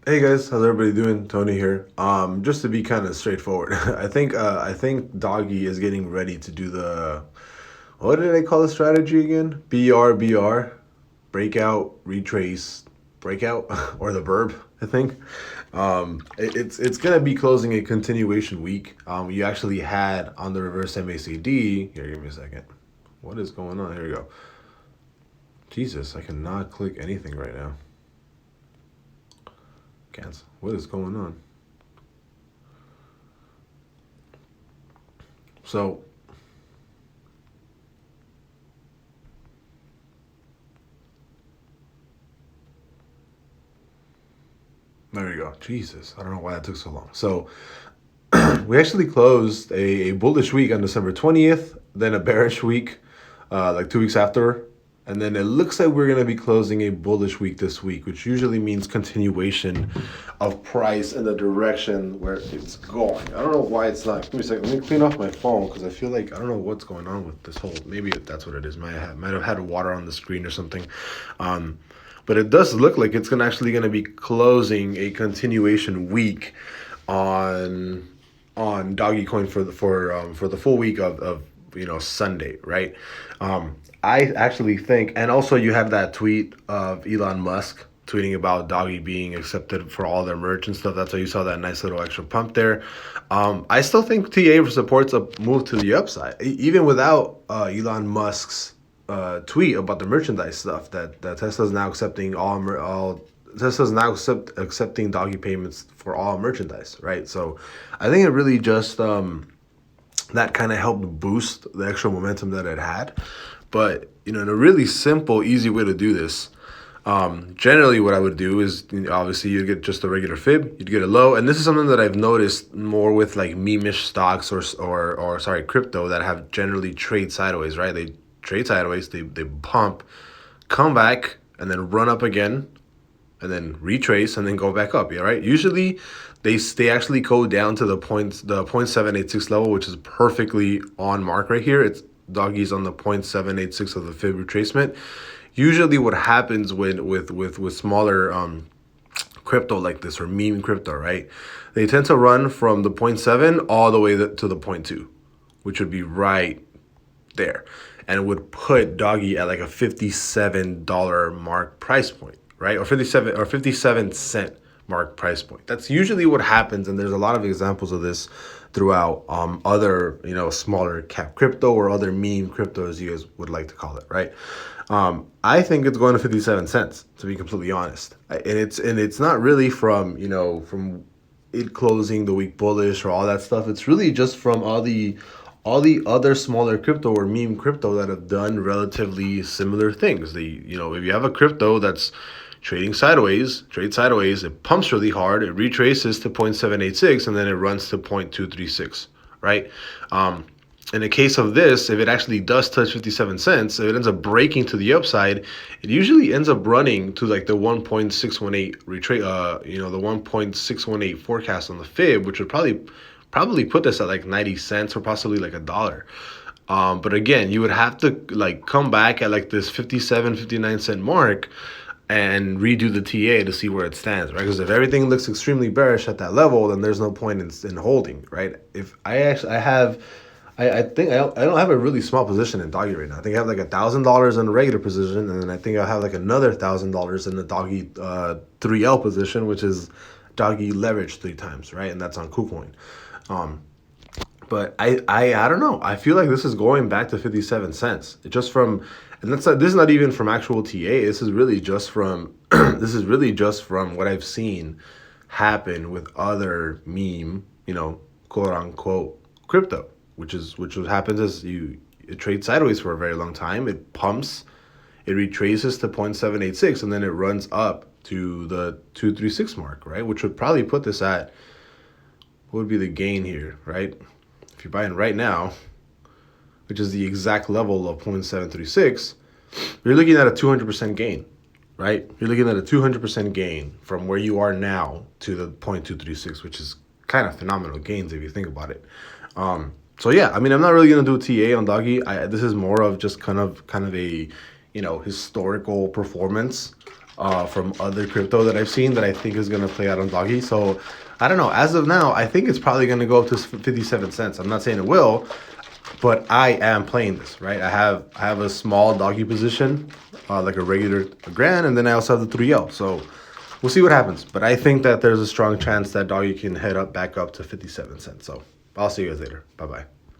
Hey guys, how's everybody doing? Tony here. Just to be kind of straightforward, I think Doggy is getting ready to do the what did I call the strategy again? BR, breakout, retrace, breakout, or the verb. I think. It's gonna be closing a continuation week. You actually had on the reverse MACD. Here, give me a second. What is going on? Here we go. Jesus, I cannot click anything right now. Cancel. What is going on? So there you go. Jesus, I don't know why that took so long. So we actually closed a bullish week on December 20th, then a bearish week, like 2 weeks after. And then it looks like we're going to be closing a bullish week this week, which usually means continuation of price in the direction where it's going. I don't know why it's not. Give me a second. Let me clean off my phone because I feel like I don't know what's going on with this whole. Maybe that's what it is. Might have had water on the screen or something. Um, but it does look like it's gonna be closing a continuation week on Dogecoin for the full week of Sunday, right? I actually think, and also you have that tweet of Elon Musk tweeting about Doggy being accepted for all their merch and stuff. That's why you saw that nice little extra pump there. I still think TA supports a move to the upside, even without Elon Musk's tweet about the merchandise stuff. That Tesla's now accepting all Tesla's now accepting Doggy payments for all merchandise, right? So I think it really just that kind of helped boost the extra momentum that it had. But in a really simple, easy way to do this, generally what I would do is obviously you'd get just a regular fib, you'd get a low, and this is something that I've noticed more with like meme-ish stocks or sorry, crypto that have generally trade sideways, right? They trade sideways, they pump, come back, and then run up again, and then retrace and then go back up. Yeah, right. Usually, they actually go down to the 0.786 level, which is perfectly on mark right here. It's Doggies on the 0.786 of the fib retracement. Usually, what happens with smaller crypto like this or meme crypto, right? They tend to run from the zero point 0.7 all the way to the zero point 0.2, which would be right there, and it would put Doggy at like a $57 mark price point, right? Or 57 cent mark price point. That's usually what happens, and there's a lot of examples of this throughout other smaller cap crypto or other meme crypto, as you guys would like to call it, right? I think it's going to 57 cents, to be completely honest, and it's not really from from it closing the week bullish or all that stuff. It's really just from all the other smaller crypto or meme crypto that have done relatively similar things. If you have a crypto that's trading sideways, trade sideways, it pumps really hard, it retraces to 0.786, and then it runs to 0.236, right? In the case of this, if it actually does touch 57 cents, if it ends up breaking to the upside, it usually ends up running to like the 1.618 retrace, the 1.618 forecast on the fib, which would probably put this at like 90 cents or possibly like a dollar. But again, you would have to like come back at like this 57, 59 cent mark and redo the TA to see where it stands, right? Because if everything looks extremely bearish at that level, then there's no point in holding, right? If I think I don't have a really small position in Doggy right now. I think I have like $1,000 in a regular position, and then I think I have like another $1,000 in the Doggy 3L position, which is Doggy leverage 3 times, right? And that's on KuCoin. But I don't know. I feel like this is going back to 57 cents. It just from, and this is not even from actual TA. This is really just from this is really just from what I've seen happen with other meme, quote unquote crypto, which what happens is it trades sideways for a very long time. It pumps, it retraces to 0.786, and then it runs up to the 236 mark, right? Which would probably put this at, what would be the gain here, right? If you're buying right now, which is the exact level of 0.736, you're looking at a 200% gain, right? You're looking at a 200% gain from where you are now to the 0.236, which is kind of phenomenal gains if you think about it. So yeah, I mean, I'm not really gonna do a TA on Doggy. This is more of just kind of a historical performance from other crypto that I've seen that I think is going to play out on Doggy. So I don't know. As of now, I think it's probably going to go up to 57 cents. I'm not saying it will, but I am playing this, right? I have a small Doggy position, like a regular grand, and then I also have the 3L. So we'll see what happens. But I think that there's a strong chance that Doggy can head back up to 57 cents. So I'll see you guys later. Bye-bye.